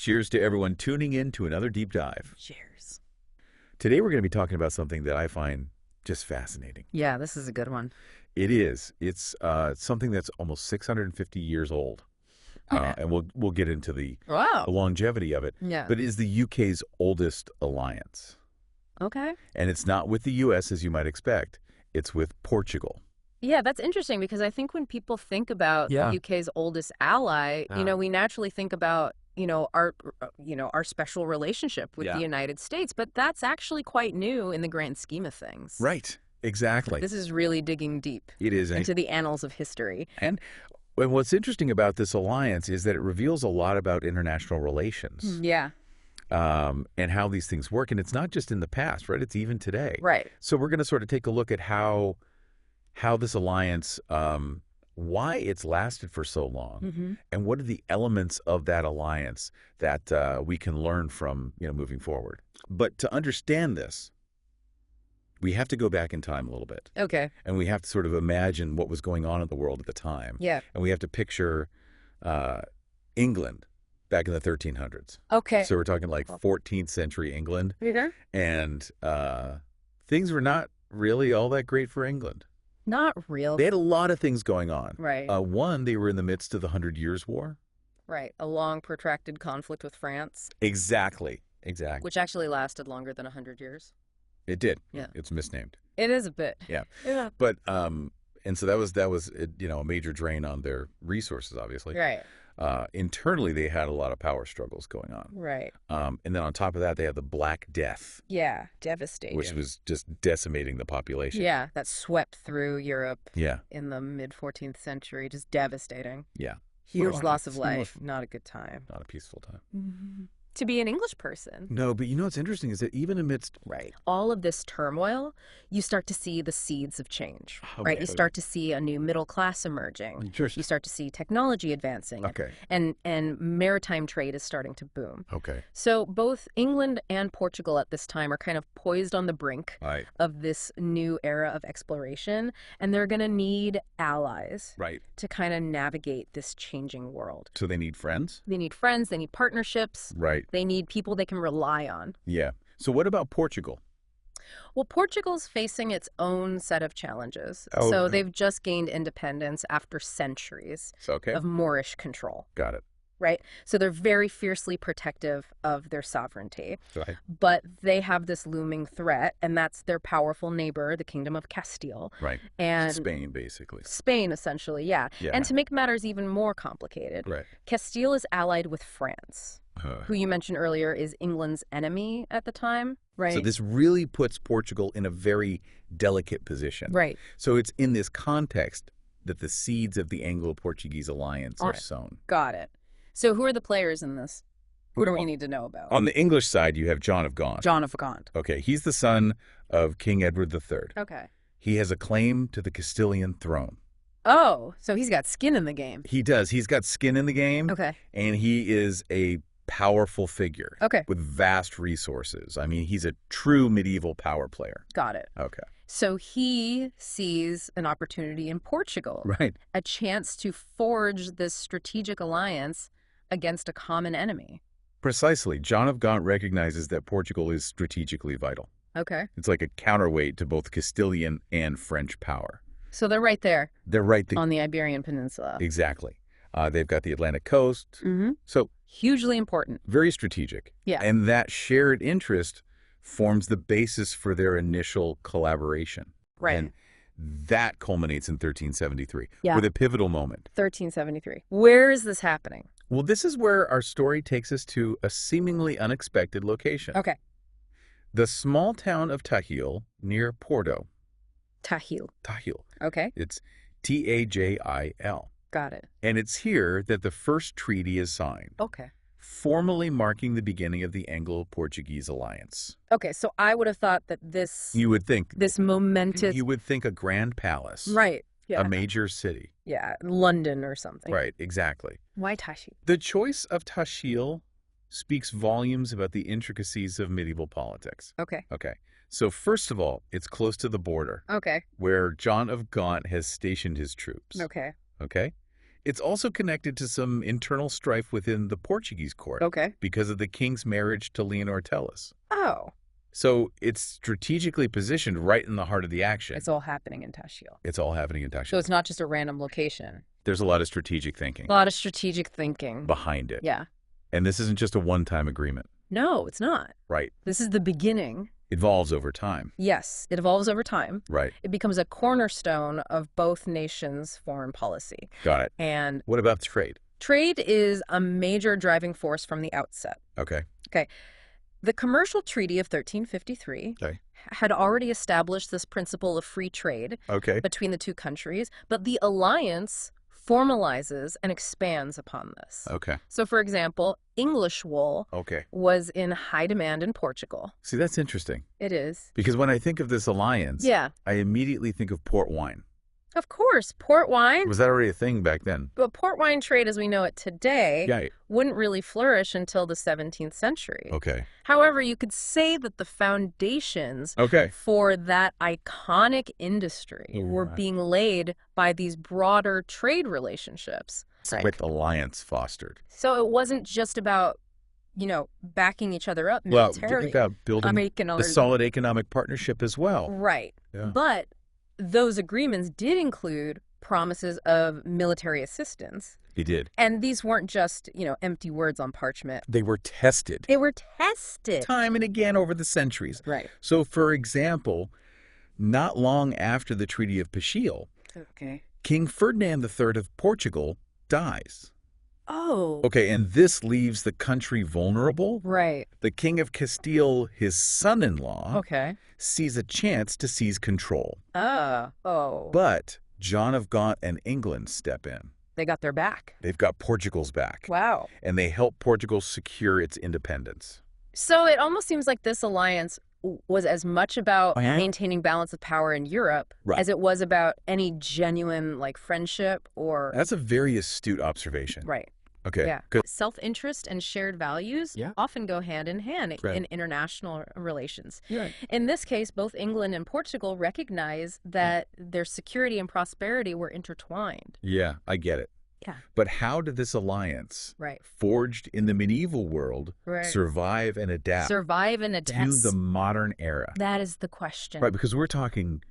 Cheers to everyone tuning in to another deep dive. Cheers. Today we're going to be talking about something that I find just fascinating. Yeah, this is a good one. It is. It's something that's almost 650 years old. And we'll get into the longevity of it. Yeah. But it is the UK's oldest alliance. Okay. And it's not with the US as you might expect. It's with Portugal. Yeah, that's interesting because I think when people think about the UK's oldest ally, we naturally think about, our special relationship with the United States, but that's actually quite new in the grand scheme of things. Right. Exactly. This is really digging deep. It is. Into the annals of history. And what's interesting about this alliance is that it reveals a lot about international relations. Yeah. And how these things work. And it's not just in the past, right? It's even today. Right. So we're going to sort of take a look at how this alliance, why it's lasted for so long, and what are the elements of that alliance that we can learn from, moving forward. But to understand this, we have to go back in time a little bit. Okay. And we have to sort of imagine what was going on in the world at the time. Yeah. And we have to picture England back in the 1300s. Okay. So we're talking like 14th century England. Okay. And things were not really all that great for England. Not real. They had a lot of things going on. Right. One, they were in the midst of the 100 Years' War. Right. A long, protracted conflict with France. Exactly. Which actually lasted longer than 100 years. It did. Yeah. It's misnamed. It is a bit. Yeah. Yeah. But, and so that was a major drain on their resources, obviously. Right. Internally, they had a lot of power struggles going on. Right. And then on top of that, they had the Black Death. Yeah, devastating. Which was just decimating the population. Yeah, that swept through Europe. Yeah. In the mid-14th century, just devastating. Yeah. Huge loss of life. Not a good time. Not a peaceful time. Mm-hmm. To be an English person. No, but what's interesting is that even amidst all of this turmoil, you start to see the seeds of change, Okay. right? You start to see a new middle class emerging. Sure. You start to see technology advancing. Okay. And maritime trade is starting to boom. Okay. So both England and Portugal at this time are kind of poised on the brink of this new era of exploration, and they're going to need allies to kind of navigate this changing world. So they need friends? They need friends, they need partnerships. Right. They need people they can rely on. Yeah. So what about Portugal? Well, Portugal's facing its own set of challenges. So they've just gained independence after centuries of Moorish control. Got it. Right? So they're very fiercely protective of their sovereignty. Right. But they have this looming threat, and that's their powerful neighbor, the Kingdom of Castile. Right. And Spain, basically. Spain, essentially, yeah. And to make matters even more complicated, Castile is allied with France, who you mentioned earlier is England's enemy at the time. Right. So this really puts Portugal in a very delicate position. Right. So it's in this context that the seeds of the Anglo-Portuguese alliance are sown. Got it. So who are the players in this? Who do we need to know about? On the English side, you have John of Gaunt. John of Gaunt. Okay, he's the son of King Edward III. Okay. He has a claim to the Castilian throne. Oh, so he's got skin in the game. He does. He's got skin in the game. Okay. And he is a powerful figure. Okay. With vast resources. I mean, he's a true medieval power player. Got it. Okay. So he sees an opportunity in Portugal. Right. A chance to forge this strategic alliance against a common enemy. Precisely. John of Gaunt recognizes that Portugal is strategically vital. Okay. It's like a counterweight to both Castilian and French power. So they're right there. They're right there. On the Iberian Peninsula. Exactly. They've got the Atlantic coast. Mm-hmm. So hugely important. Very strategic. Yeah. And that shared interest forms the basis for their initial collaboration. Right. And that culminates in 1373 with a pivotal moment. 1373. Where is this happening? Well, this is where our story takes us to a seemingly unexpected location. Okay. The small town of Tajil near Porto. Tajil. Tajil. Okay. It's Tajil. Got it. And it's here that the first treaty is signed. Okay. Formally marking the beginning of the Anglo-Portuguese alliance. Okay, so I would have thought that this... You would think... This momentous... You would think a grand palace. Right. Yeah. A major city. Yeah, London or something. Right, exactly. Why Tajil? The choice of Tajil speaks volumes about the intricacies of medieval politics. Okay. Okay. So first of all, it's close to the border. Okay. Where John of Gaunt has stationed his troops. Okay. Okay? It's also connected to some internal strife within the Portuguese court. Okay. Because of the king's marriage to Leonor Teles. Oh. So it's strategically positioned right in the heart of the action. It's all happening in Tashiel. It's all happening in Tashiel. So it's not just a random location. There's a lot of strategic thinking. A lot of strategic thinking. Behind it. Yeah. And this isn't just a one-time agreement. No, it's not. Right. This is the beginning. Evolves over time. Yes, it evolves over time. Right. It becomes a cornerstone of both nations' foreign policy. Got it. And what about trade? Trade is a major driving force from the outset. Okay. Okay. The Commercial Treaty of 1353 had already established this principle of free trade between the two countries, but the alliance formalizes and expands upon this. Okay. So, for example, English wool was in high demand in Portugal. See, that's interesting. It is. Because when I think of this alliance, I immediately think of port wine. Of course, port wine. Was that already a thing back then? But port wine trade as we know it today wouldn't really flourish until the 17th century. Okay. However, you could say that the foundations for that iconic industry were being laid by these broader trade relationships. With alliance fostered. So it wasn't just about, you know, backing each other up militarily. Well, about building the solid economic partnership as well. Right. Yeah. But those agreements did include promises of military assistance. They did. And these weren't just, you know, empty words on parchment. They were tested. They were tested. Time and again over the centuries. Right. So, for example, not long after the Treaty of Pachiel, King Ferdinand III of Portugal dies. Oh. Okay, and this leaves the country vulnerable. Right. The King of Castile, his son-in-law, sees a chance to seize control. Oh. But John of Gaunt and England step in. They got their back. They've got Portugal's back. Wow. And they help Portugal secure its independence. So it almost seems like this alliance was as much about maintaining balance of power in Europe as it was about any genuine, like, friendship or... That's a very astute observation. Right. Okay. Yeah. Self-interest and shared values often go hand in hand in international relations. Yeah. In this case, both England and Portugal recognize that their security and prosperity were intertwined. Yeah, I get it. Yeah. But how did this alliance, forged in the medieval world, survive and adapt? To the modern era? That is the question. Right, because we're talking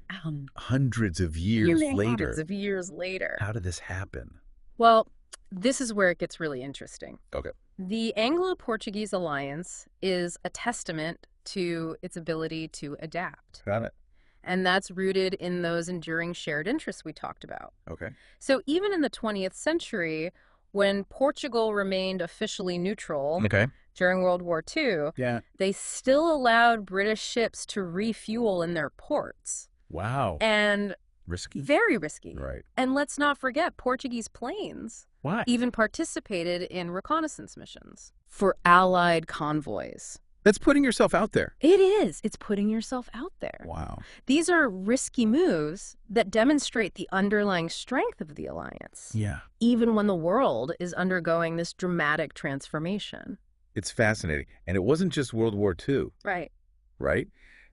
hundreds of years later. Hundreds of years later. How did this happen? Well, this is where it gets really interesting. Okay. The Anglo-Portuguese alliance is a testament to its ability to adapt. Got it. And that's rooted in those enduring shared interests we talked about. Okay. So even in the 20th century, when Portugal remained officially neutral during World War II, they still allowed British ships to refuel in their ports. Wow. And risky? Very risky. Right. And let's not forget, Portuguese planes even participated in reconnaissance missions for Allied convoys. That's putting yourself out there. It is. It's putting yourself out there. Wow. These are risky moves that demonstrate the underlying strength of the alliance. Yeah. Even when the world is undergoing this dramatic transformation. It's fascinating. And it wasn't just World War II. Right. Right?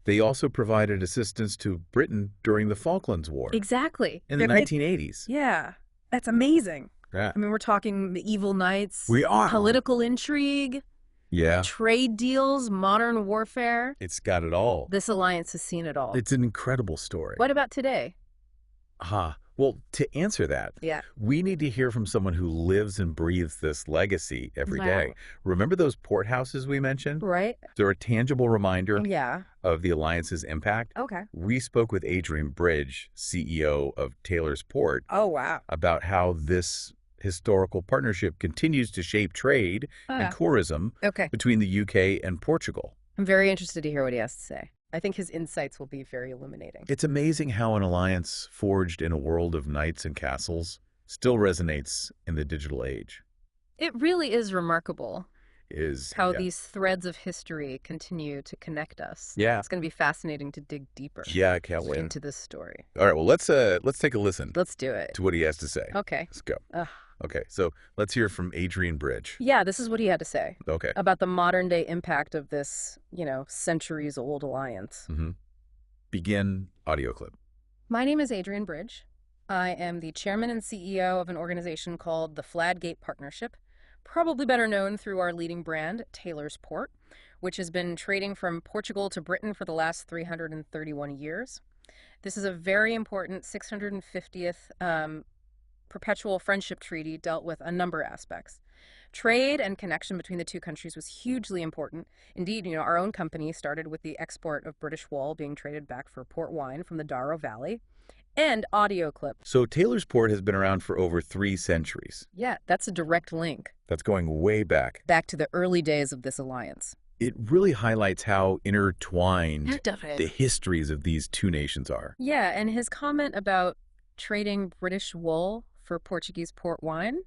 They also provided assistance to Britain during the Falklands War. Exactly. In the 1980s. Yeah. That's amazing. Yeah. I mean, we're talking medieval knights. We are. Political intrigue. Yeah. Trade deals, modern warfare. It's got it all. This alliance has seen it all. It's an incredible story. What about today? Well, to answer that, we need to hear from someone who lives and breathes this legacy every day. Remember those port houses we mentioned? Right. They're a tangible reminder of the alliance's impact. Okay. We spoke with Adrian Bridge, CEO of Taylor's Port. Oh, wow. About how this historical partnership continues to shape trade and tourism between the UK and Portugal. I'm very interested to hear what he has to say. I think his insights will be very illuminating. It's amazing how an alliance forged in a world of knights and castles still resonates in the digital age. It really is remarkable how yeah. these threads of history continue to connect us. Yeah. It's going to be fascinating to dig deeper. Yeah, I can't wait. Into this story. All right, well, let's take a listen. Let's do it. To what he has to say. Okay. Let's go. Okay, so let's hear from Adrian Bridge. Yeah, this is what he had to say. Okay. About the modern day impact of this, centuries old alliance. Mm-hmm. Begin audio clip. My name is Adrian Bridge. I am the chairman and CEO of an organization called the Fladgate Partnership, probably better known through our leading brand, Taylor's Port, which has been trading from Portugal to Britain for the last 331 years. This is a very important 650th perpetual friendship treaty dealt with a number of aspects. Trade and connection between the two countries was hugely important. Indeed, our own company started with the export of British wool being traded back for port wine from the Douro Valley. And audio clip. So Taylor's Port has been around for over 3 centuries. Yeah, that's a direct link. That's going way back. Back to the early days of this alliance. It really highlights how intertwined the histories of these two nations are. Yeah, and his comment about trading British wool for Portuguese port wine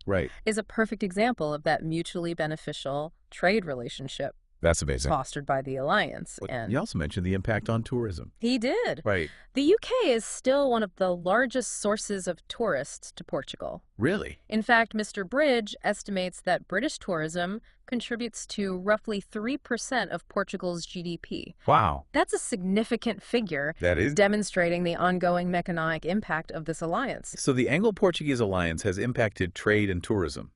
is a perfect example of that mutually beneficial trade relationship. That's amazing. Fostered by the alliance. But and you also mentioned the impact on tourism. He did. Right. The UK is still one of the largest sources of tourists to Portugal. Really? In fact, Mr. Bridge estimates that British tourism contributes to roughly 3% of Portugal's GDP. Wow. That's a significant figure. That is. Demonstrating the ongoing economic impact of this alliance. So the Anglo-Portuguese alliance has impacted trade and tourism.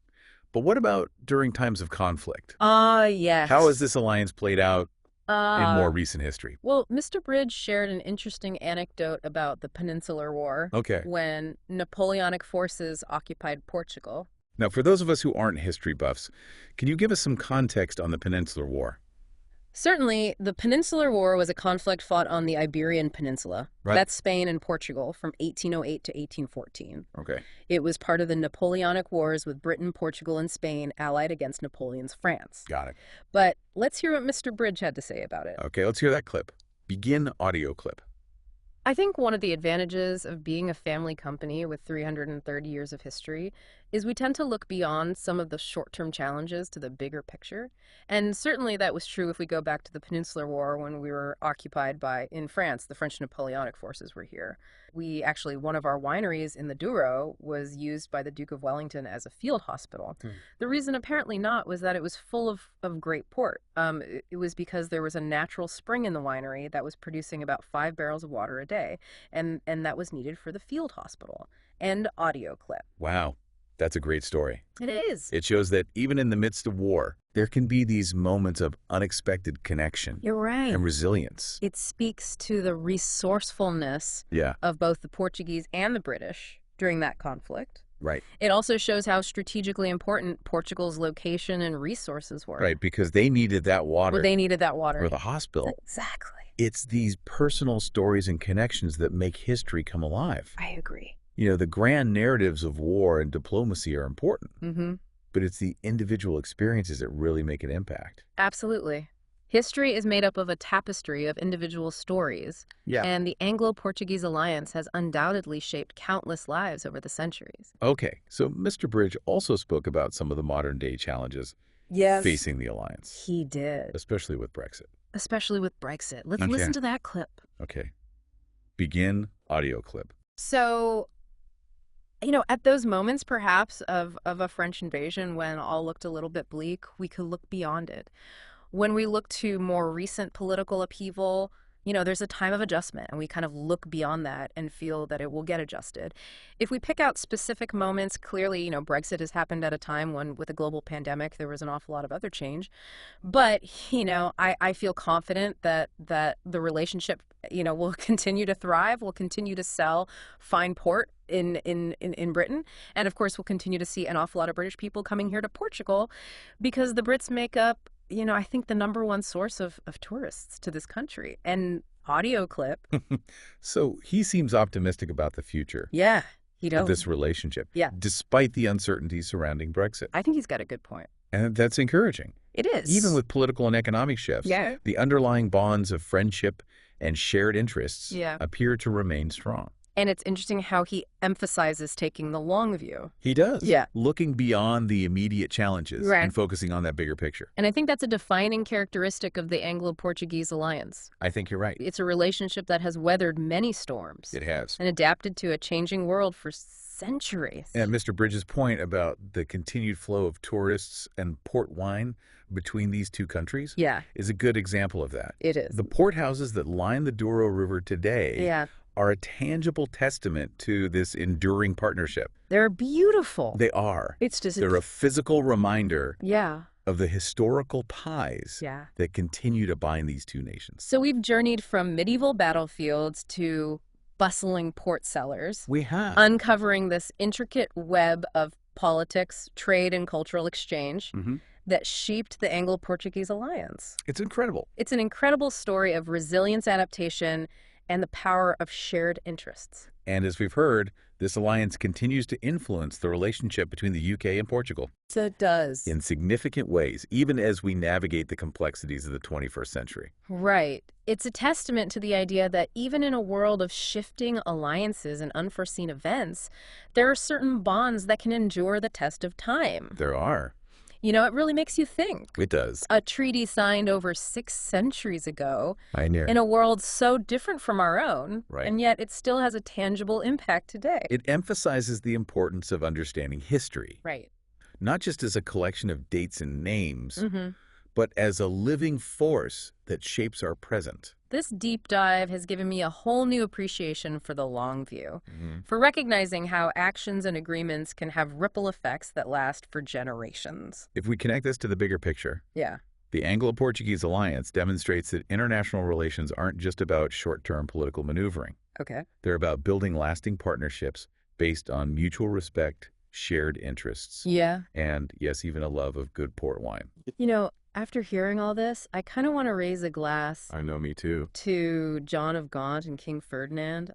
But what about during times of conflict? Yes. How has this alliance played out in more recent history? Well, Mr. Bridge shared an interesting anecdote about the Peninsular War when Napoleonic forces occupied Portugal. Now, for those of us who aren't history buffs, can you give us some context on the Peninsular War? Certainly, the Peninsular War was a conflict fought on the Iberian Peninsula. Right. That's Spain and Portugal from 1808 to 1814. Okay. It was part of the Napoleonic Wars with Britain, Portugal, and Spain allied against Napoleon's France. Got it. But let's hear what Mr. Bridge had to say about it. Okay, let's hear that clip. Begin audio clip. I think one of the advantages of being a family company with 330 years of history is we tend to look beyond some of the short-term challenges to the bigger picture. And certainly that was true if we go back to the Peninsular War when we were occupied in France, the French Napoleonic forces were here. One of our wineries in the Douro was used by the Duke of Wellington as a field hospital. The reason apparently not was that it was full of great port. It was because there was a natural spring in the winery that was producing about 5 barrels of water a day, and that was needed for the field hospital. End audio clip. Wow, that's a great story. It is. It shows that even in the midst of war, there can be these moments of unexpected connection. You're right. And resilience. It speaks to the resourcefulness of both the Portuguese and the British during that conflict. Right. It also shows how strategically important Portugal's location and resources were. Right, because they needed that water. Well, they needed that water. For the hospital. Exactly. It's these personal stories and connections that make history come alive. I agree. The grand narratives of war and diplomacy are important. Mm-hmm. But it's the individual experiences that really make an impact. Absolutely. History is made up of a tapestry of individual stories. Yeah. And the Anglo-Portuguese alliance has undoubtedly shaped countless lives over the centuries. Okay, so Mr. Bridge also spoke about some of the modern-day challenges facing the alliance. He did. Especially with Brexit. Let's listen to that clip. Okay. Begin audio clip. So, at those moments, perhaps, of a French invasion when all looked a little bit bleak, we could look beyond it. When we look to more recent political upheaval, there's a time of adjustment, and we kind of look beyond that and feel that it will get adjusted. If we pick out specific moments, clearly, Brexit has happened at a time when, with a global pandemic, there was an awful lot of other change. But, I feel confident that the relationship, will continue to thrive, will continue to sell fine port in Britain. And, of course, we'll continue to see an awful lot of British people coming here to Portugal because the Brits make up I think the number one source of tourists to this country. And audio clip. So he seems optimistic about the future. Yeah, he does. Of this relationship. Yeah. Despite the uncertainty surrounding Brexit. I think he's got a good point. And that's encouraging. It is. Even with political and economic shifts. Yeah. The underlying bonds of friendship and shared interests appear to remain strong. And it's interesting how he emphasizes taking the long view. He does. Yeah. Looking beyond the immediate challenges and focusing on that bigger picture. And I think that's a defining characteristic of the Anglo-Portuguese alliance. I think you're right. It's a relationship that has weathered many storms. It has. And adapted to a changing world for centuries. And Mr. Bridges' point about the continued flow of tourists and port wine between these two countries is a good example of that. It is. The port houses that line the Douro River today are a tangible testament to this enduring partnership. They're beautiful. They are. They're a physical reminder of the historical ties that continue to bind these two nations. So we've journeyed from medieval battlefields to bustling port cellars. We have. Uncovering this intricate web of politics, trade, and cultural exchange that shaped the Anglo-Portuguese alliance. It's incredible. It's an incredible story of resilience, adaptation, and the power of shared interests. And as we've heard, this alliance continues to influence the relationship between the UK and Portugal. So it does. In significant ways, even as we navigate the complexities of the 21st century. Right. It's a testament to the idea that even in a world of shifting alliances and unforeseen events, there are certain bonds that can endure the test of time. There are. You know, it really makes you think. It does. A treaty signed over 6 centuries ago Pioneer. in a world so different from our own, and yet it still has a tangible impact today. It emphasizes the importance of understanding history. Right. Not just as a collection of dates and names, but as a living force that shapes our present. This deep dive has given me a whole new appreciation for the long view, for recognizing how actions and agreements can have ripple effects that last for generations. If we connect this to the bigger picture, the Anglo-Portuguese alliance demonstrates that international relations aren't just about short-term political maneuvering. They're about building lasting partnerships based on mutual respect, shared interests, and, yes, even a love of good port wine. You know, after hearing all this, I kind of want to raise a glass. I know, me too. To John of Gaunt and King Ferdinand.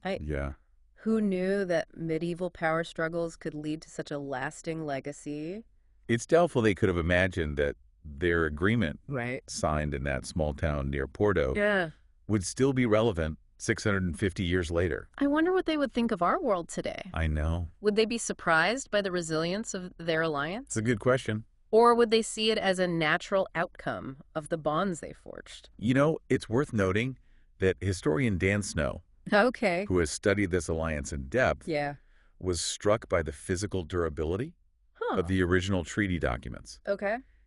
Who knew that medieval power struggles could lead to such a lasting legacy? It's doubtful they could have imagined that their agreement, signed in that small town near Porto, would still be relevant 650 years later. I wonder what they would think of our world today. I know. Would they be surprised by the resilience of their alliance? It's a good question. Or would they see it as a natural outcome of the bonds they forged? You know, it's worth noting that historian Dan Snow, who has studied this alliance in depth, was struck by the physical durability of the original treaty documents.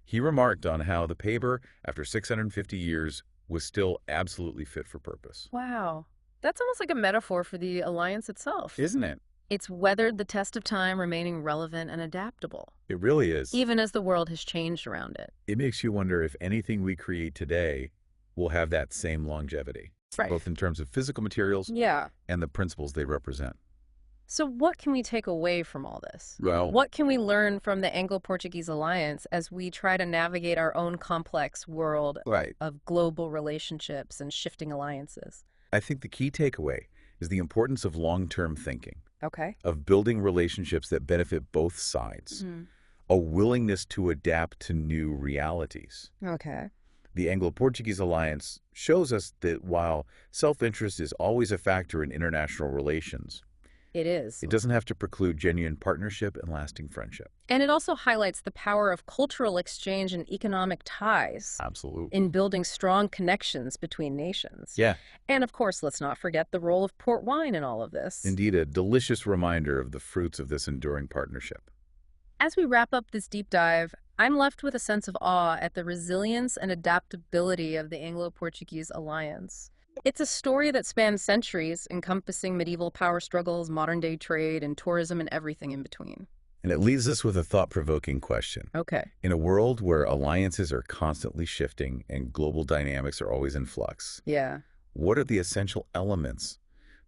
He remarked on how the paper, after 650 years, was still absolutely fit for purpose. Wow. That's almost like a metaphor for the alliance itself. Isn't it? It's weathered the test of time, remaining relevant and adaptable. It really is. Even as the world has changed around it. It makes you wonder if anything we create today will have that same longevity. Both in terms of physical materials and the principles they represent. So what can we take away from all this? Well, what can we learn from the Anglo-Portuguese alliance as we try to navigate our own complex world of global relationships and shifting alliances? I think the key takeaway is the importance of long-term thinking. Of building relationships that benefit both sides. A willingness to adapt to new realities. The Anglo-Portuguese alliance shows us that while self-interest is always a factor in international relations, it doesn't have to preclude genuine partnership and lasting friendship. And it also highlights the power of cultural exchange and economic ties. In building strong connections between nations. And of course, let's not forget the role of port wine in all of this. Indeed, a delicious reminder of the fruits of this enduring partnership. As we wrap up this deep dive, I'm left with a sense of awe at the resilience and adaptability of the Anglo-Portuguese alliance. It's a story that spans centuries, encompassing medieval power struggles, modern-day trade, and tourism, and everything in between. And it leaves us with a thought-provoking question. In a world where alliances are constantly shifting and global dynamics are always in flux, what are the essential elements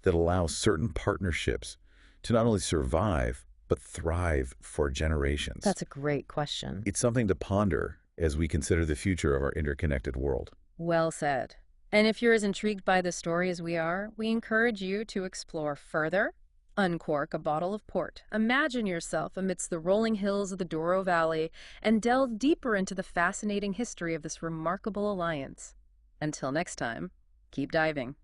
that allow certain partnerships to not only survive, but thrive for generations? That's a great question. It's something to ponder as we consider the future of our interconnected world. Well said. And if you're as intrigued by this story as we are, we encourage you to explore further. Uncork a bottle of port. Imagine yourself amidst the rolling hills of the Douro Valley and delve deeper into the fascinating history of this remarkable alliance. Until next time, keep diving.